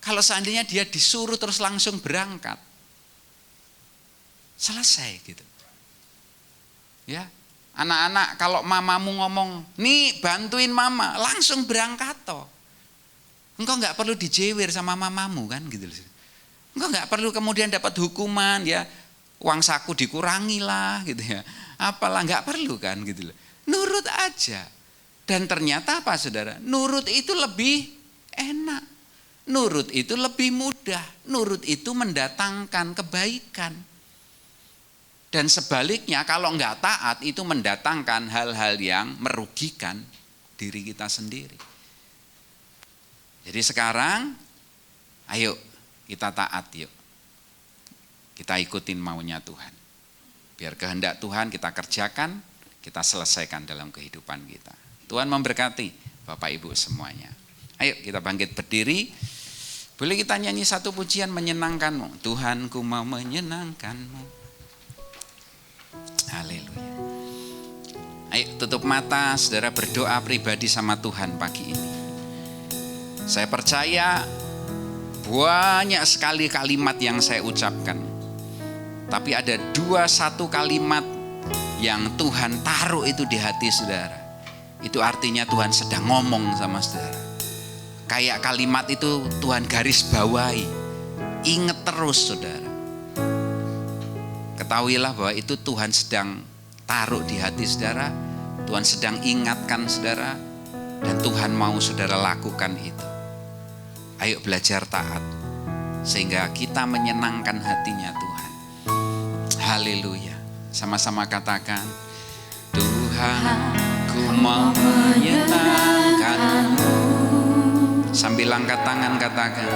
Kalau seandainya dia disuruh terus langsung berangkat, selesai gitu. Ya, anak-anak kalau mamamu ngomong, nih bantuin mama, langsung berangkat toh. Engkau nggak perlu dijewer sama mamamu kan gitu loh. Engkau nggak perlu kemudian dapat hukuman ya, uang saku dikurangi lah gitu ya, apalah nggak perlu kan gitu loh. Nurut aja. Dan ternyata apa saudara? Nurut itu lebih enak, nurut itu lebih mudah, nurut itu mendatangkan kebaikan. Dan sebaliknya kalau nggak taat itu mendatangkan hal-hal yang merugikan diri kita sendiri. Jadi sekarang, ayo kita taat yuk. Kita ikutin maunya Tuhan. Biar kehendak Tuhan kita kerjakan, kita selesaikan dalam kehidupan kita. Tuhan memberkati Bapak Ibu semuanya. Ayo kita bangkit berdiri. Boleh kita nyanyi satu pujian menyenangkanmu. Tuhanku mau menyenangkanmu. Haleluya. Ayo tutup mata, saudara berdoa pribadi sama Tuhan pagi ini. Saya percaya banyak sekali kalimat yang saya ucapkan. Tapi ada 1 kalimat yang Tuhan taruh itu di hati saudara. Itu artinya Tuhan sedang ngomong sama saudara. Kayak kalimat itu Tuhan garis bawahi. Ingat terus saudara. Ketahuilah bahwa itu Tuhan sedang taruh di hati saudara. Tuhan sedang ingatkan saudara. Dan Tuhan mau saudara lakukan itu. Ayo belajar taat sehingga kita menyenangkan hatinya Tuhan. Haleluya. Sama-sama katakan, Tuhan ku mau menyenangkanmu. Sambil angkat tangan katakan,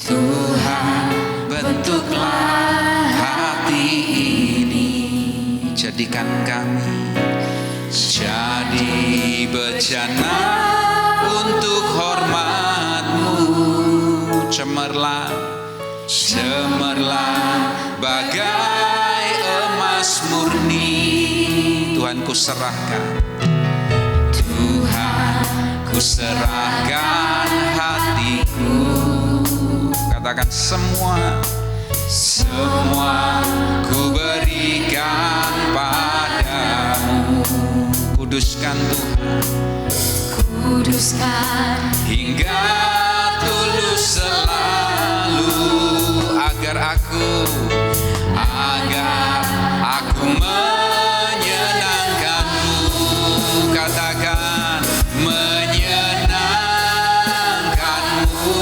Tuhan bentuklah hati ini, jadikan kami jadi bejana untuk hormat-Mu. Cemerlang bagai emas murni. Tuhan ku serahkan, Tuhan ku serahkan hatiku. Katakan semua ku berikan padamu. Kuduskan Tuhan, kuduskan hingga tulus selalu, agar aku menyenangkanmu. Katakan menyenangkanmu,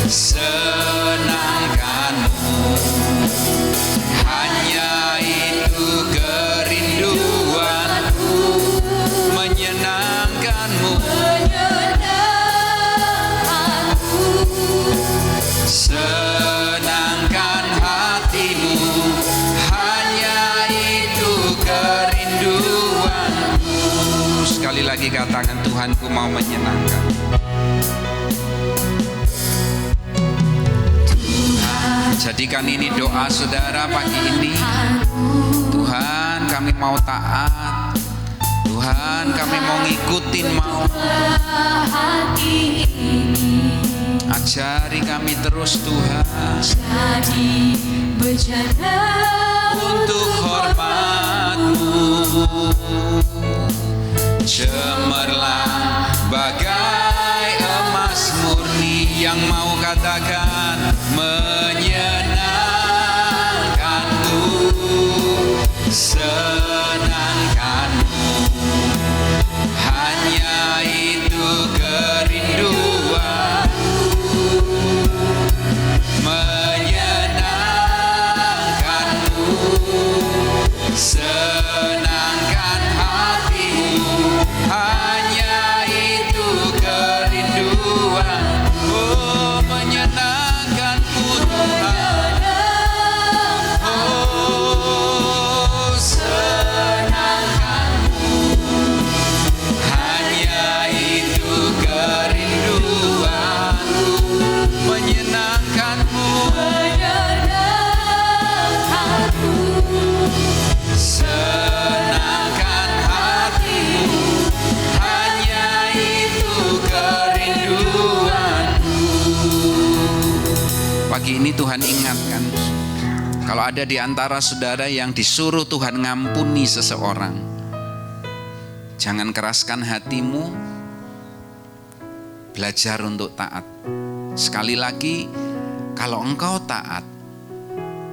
senangkanmu. Hanya itu kerinduanku, menyenangkanmu. Senangkan hatimu, hanya itu kerinduanku. Sekali lagi katakan, Tuhanku mau menyenangkan. Tuhan, jadikan ini doa saudara pagi ini. Tuhan, kami mau taat. Tuhan, kami mau ngikutin mau. Ajari kami terus Tuhan, jadi bejana untuk hormat-Mu. Cemerlang bagai emas murni. Yang mau katakan menyenangkan. senangkanmu. Hanya itu kerinduanku, menyenangkanmu, senangkan hatimu. Hanya itu kerinduan, oh menyenangkanmu Tuhan, oh senangkanmu. Hanya itu kerinduanku, menyenangkanmu, senangkan hatimu. Hanya itu kerinduanku. Pagi ini Tuhan ingatkan, kalau ada di antara saudara yang disuruh Tuhan ngampuni seseorang, jangan keraskan hatimu, belajar untuk taat. Sekali lagi, kalau engkau taat,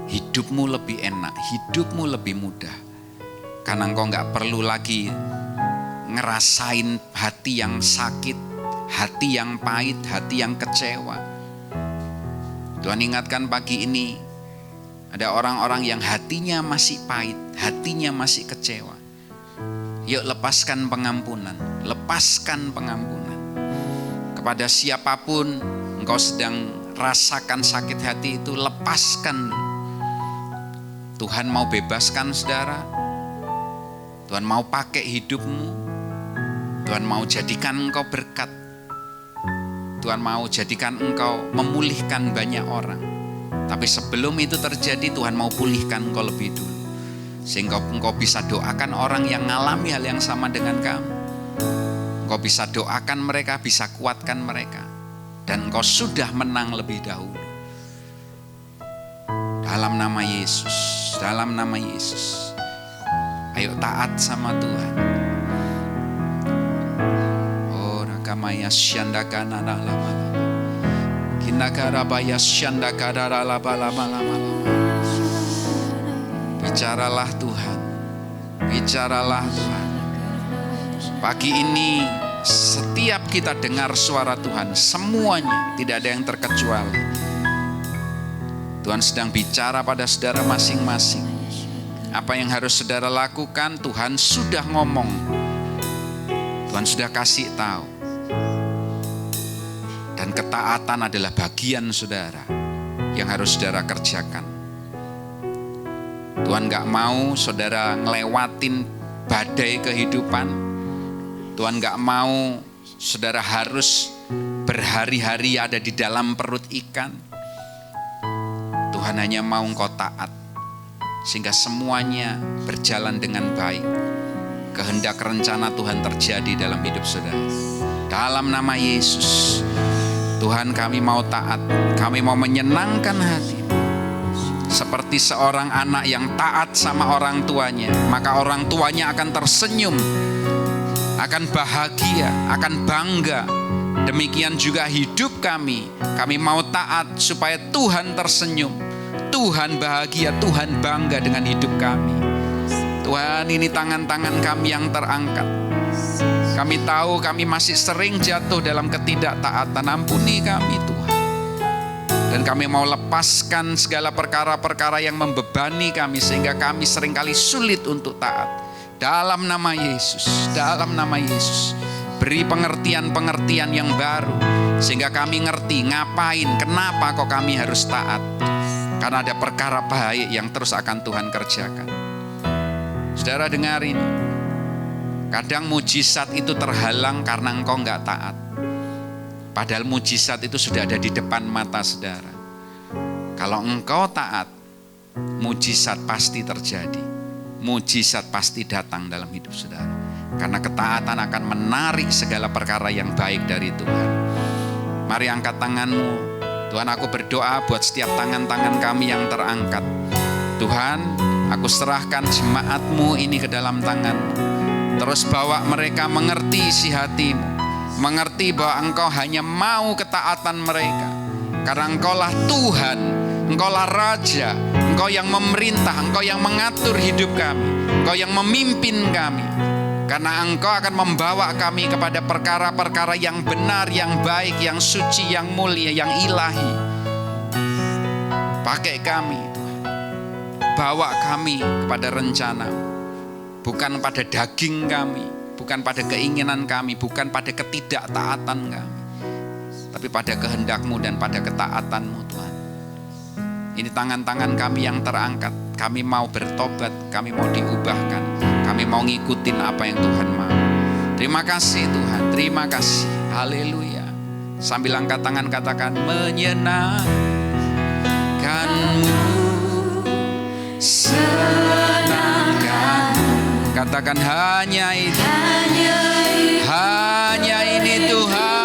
hidupmu lebih enak, hidupmu lebih mudah. Karena engkau gak perlu lagi ngerasain hati yang sakit, hati yang pahit, hati yang kecewa. Tuhan ingatkan pagi ini, ada orang-orang yang hatinya masih pahit, hatinya masih kecewa. Yuk lepaskan pengampunan, lepaskan pengampunan. Kepada siapapun engkau sedang rasakan sakit hati itu, lepaskan. Tuhan mau bebaskan saudara, Tuhan mau pakai hidupmu, Tuhan mau jadikan engkau berkat, Tuhan mau jadikan engkau memulihkan banyak orang. Tapi sebelum itu terjadi, Tuhan mau pulihkan engkau lebih dulu, sehingga engkau bisa doakan orang yang mengalami hal yang sama dengan kamu. Engkau bisa doakan mereka, bisa kuatkan mereka, dan engkau sudah menang lebih dahulu. Dalam nama Yesus, dalam nama Yesus, ayo taat sama Tuhan. Oh, rakamaya syandakana lama-lama, kinakarabaya syandakara lama-lama. Bicaralah Tuhan, bicaralah Tuhan. Pagi ini setiap kita dengar suara Tuhan, semuanya, tidak ada yang terkecuali. Tuhan sedang bicara pada saudara masing-masing. Apa yang harus saudara lakukan, Tuhan sudah ngomong, Tuhan sudah kasih tahu. Dan ketaatan adalah bagian saudara yang harus saudara kerjakan. Tuhan gak mau saudara ngelewatin badai kehidupan. Tuhan gak mau saudara harus berhari-hari ada di dalam perut ikan. Tuhan hanya mau engkau taat, sehingga semuanya berjalan dengan baik. Kehendak rencana Tuhan terjadi dalam hidup saudara. Dalam nama Yesus, Tuhan kami mau taat, kami mau menyenangkan hati. Seperti seorang anak yang taat sama orang tuanya, maka orang tuanya akan tersenyum, akan bahagia, akan bangga. Demikian juga hidup kami mau taat supaya Tuhan tersenyum, Tuhan bahagia, Tuhan bangga dengan hidup kami. Tuhan, ini tangan-tangan kami yang terangkat. Kami tahu kami masih sering jatuh dalam ketidaktaatan. Ampuni kami Tuhan. Dan kami mau lepaskan segala perkara-perkara yang membebani kami, sehingga kami seringkali sulit untuk taat. Dalam nama Yesus, dalam nama Yesus, beri pengertian-pengertian yang baru, sehingga kami ngerti ngapain, kenapa kok kami harus taat. Karena ada perkara baik yang terus akan Tuhan kerjakan. Saudara dengar ini, kadang mujizat itu terhalang karena engkau enggak taat. Padahal mujizat itu sudah ada di depan mata saudara. Kalau engkau taat, mujizat pasti terjadi. Mujizat pasti datang dalam hidup saudara. Karena ketaatan akan menarik segala perkara yang baik dari Tuhan. Mari angkat tanganmu. Tuhan, aku berdoa buat setiap tangan-tangan kami yang terangkat. Tuhan, aku serahkan jemaatmu ini ke dalam tangan-Mu. Terus bawa mereka mengerti isi hatimu. Mengerti bahwa engkau hanya mau ketaatan mereka. Karena engkaulah Tuhan, engkaulah Raja, engkau yang memerintah, engkau yang mengatur hidup kami. Engkau yang memimpin kami. Karena Engkau akan membawa kami kepada perkara-perkara yang benar, yang baik, yang suci, yang mulia, yang ilahi. Pakai kami, Tuhan. Bawa kami kepada rencana. Bukan pada daging kami, bukan pada keinginan kami, bukan pada ketidaktaatan kami, tapi pada kehendak-Mu dan pada ketaatan-Mu, Tuhan. Ini tangan-tangan kami yang terangkat. Kami mau bertobat, kami mau diubahkan, kami mau ngikutin apa yang Tuhan mau. Terima kasih Tuhan, terima kasih. Haleluya. Sambil angkat tangan katakan, menyenangkan-Mu, senangkan. Katakan hanya itu, hanya ini Tuhan.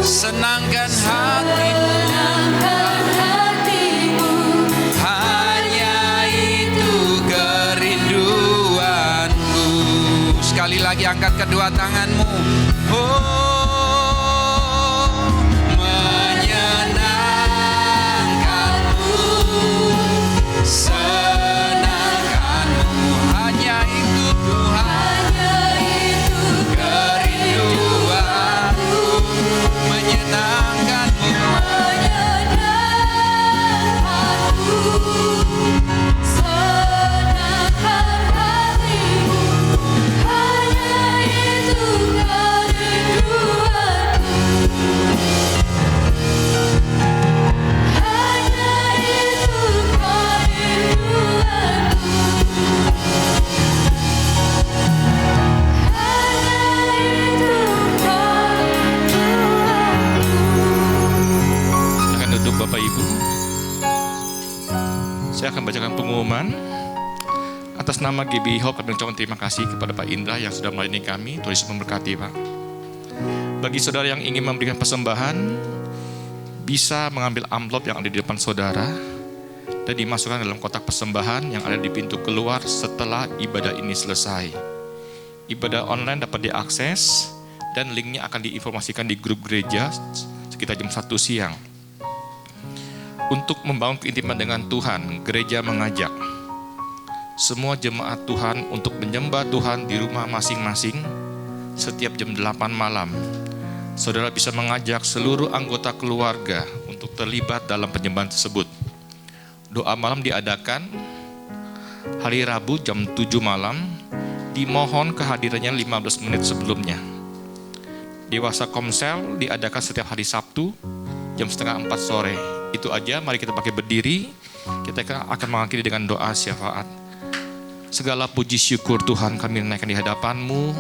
Senangkan hatimu, hanya itu kerinduanku. Sekali lagi angkat kedua tanganmu. Menyenangkanmu, senangkanmu, hanya itu Tuhan, kerinduanku. Menyenangkanmu, senangkan hatimu, hanya itu kerinduanku, hanya itu kerinduanku, hanya itu Silakan duduk Bapak Ibu. Saya akan bacakan pengumuman. Atas nama GBI Hope kami ucapkan terima kasih kepada Pak Indra yang sudah melayani kami. Tuhan Yesus memberkati Pak. Bagi saudara yang ingin memberikan persembahan, bisa mengambil amplop yang ada di depan saudara dan dimasukkan dalam kotak persembahan yang ada di pintu keluar setelah ibadah ini selesai. Ibadah online dapat diakses dan linknya akan diinformasikan di grup gereja sekitar jam 1 siang. Untuk membangun keintiman dengan Tuhan, gereja mengajak semua jemaat Tuhan untuk menyembah Tuhan di rumah masing-masing setiap jam 8 malam. Saudara bisa mengajak seluruh anggota keluarga untuk terlibat dalam penyembahan tersebut. Doa malam diadakan hari Rabu jam 7 malam, dimohon kehadirannya 15 menit sebelumnya. Dewasa Komsel diadakan setiap hari Sabtu jam 3:30 sore. Itu aja, mari kita pakai berdiri. Kita akan mengakhiri dengan doa syafaat. Segala puji syukur Tuhan kami naikkan di hadapan-Mu.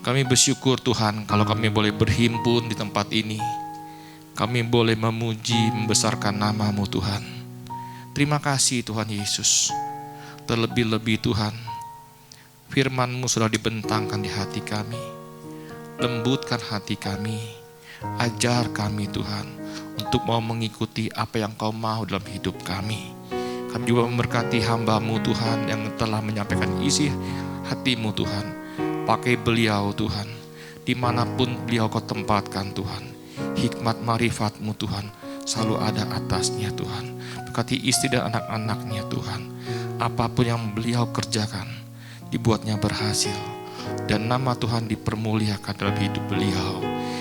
Kami bersyukur Tuhan kalau kami boleh berhimpun di tempat ini. Kami boleh memuji, membesarkan nama-Mu Tuhan. Terima kasih Tuhan Yesus. Terlebih-lebih Tuhan, firman-Mu sudah dibentangkan di hati kami. Lembutkan hati kami. Ajar kami Tuhan untuk mau mengikuti apa yang Kau mau dalam hidup kami. Kami juga memberkati hamba-Mu Tuhan yang telah menyampaikan isi hati-Mu Tuhan. Pakai beliau Tuhan, dimanapun beliau Kau tempatkan Tuhan. Hikmat marifat-Mu Tuhan selalu ada atasnya Tuhan. Berkati istri dan anak-anaknya Tuhan. Apapun yang beliau kerjakan, dibuatnya berhasil. Dan nama Tuhan dipermuliakan dalam hidup beliau.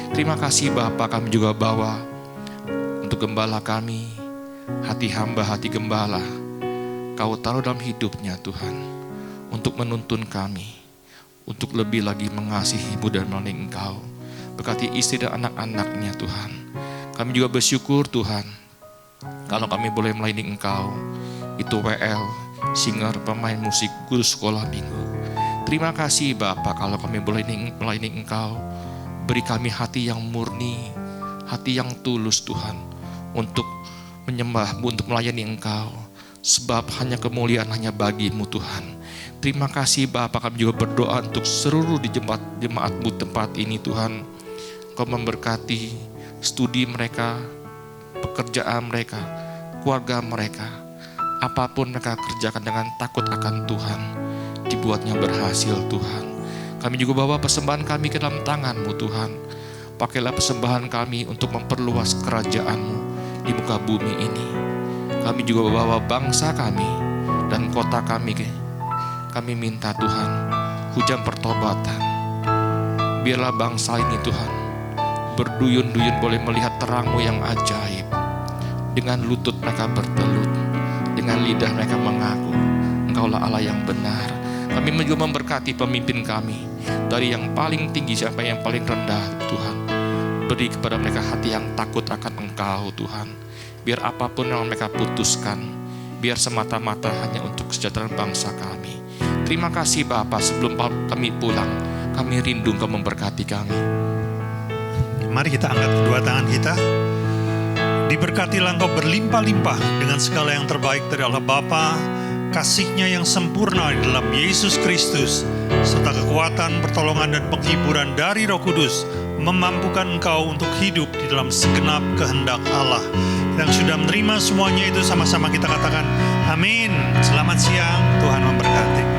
Terima kasih Bapa, kami juga bawa untuk gembala kami, hati hamba, hati gembala. Kau taruh dalam hidupnya Tuhan, untuk menuntun kami, untuk lebih lagi mengasihi-Mu dan melayani Engkau. Berkati istri dan anak-anaknya Tuhan. Kami juga bersyukur Tuhan, kalau kami boleh melayani Engkau, itu WL, singer, pemain musik, guru sekolah minggu. Terima kasih Bapa, kalau kami boleh melayani Engkau. Beri kami hati yang murni, hati yang tulus Tuhan, untuk menyembah-Mu, untuk melayani Engkau. Sebab hanya kemuliaan hanya bagi-Mu Tuhan. Terima kasih Bapa, kami juga berdoa untuk seluruh di jemaat-Mu tempat ini Tuhan. Kau memberkati studi mereka, pekerjaan mereka, keluarga mereka. Apapun mereka kerjakan dengan takut akan Tuhan, dibuatnya berhasil Tuhan. Kami juga bawa persembahan kami ke dalam tangan-Mu Tuhan. Pakailah persembahan kami untuk memperluas kerajaan-Mu di muka bumi ini. Kami juga membawa bangsa kami dan kota kami. Kami minta Tuhan, hujan pertobatan. Biarlah bangsa ini Tuhan, berduyun-duyun boleh melihat terang-Mu yang ajaib. Dengan lutut mereka bertelut, dengan lidah mereka mengaku, Engkaulah Allah yang benar. Kami juga memberkati pemimpin kami, dari yang paling tinggi sampai yang paling rendah Tuhan. Beri kepada mereka hati yang takut akan Engkau Tuhan. Biar apapun yang mereka putuskan, biar semata-mata hanya untuk kesejahteraan bangsa kami. Terima kasih Bapa, sebelum kami pulang, kami rindu Engkau memberkati kami. Mari kita angkat kedua tangan kita. Diberkatilah Engkau berlimpah-limpah dengan segala yang terbaik dari Allah Bapa, kasih-Nya yang sempurna di dalam Yesus Kristus, serta kekuatan, pertolongan, dan penghiburan dari Roh Kudus, memampukan Engkau untuk hidup di dalam segenap kehendak Allah. Yang sudah menerima semuanya itu sama-sama kita katakan, amin. Selamat siang, Tuhan memberkati.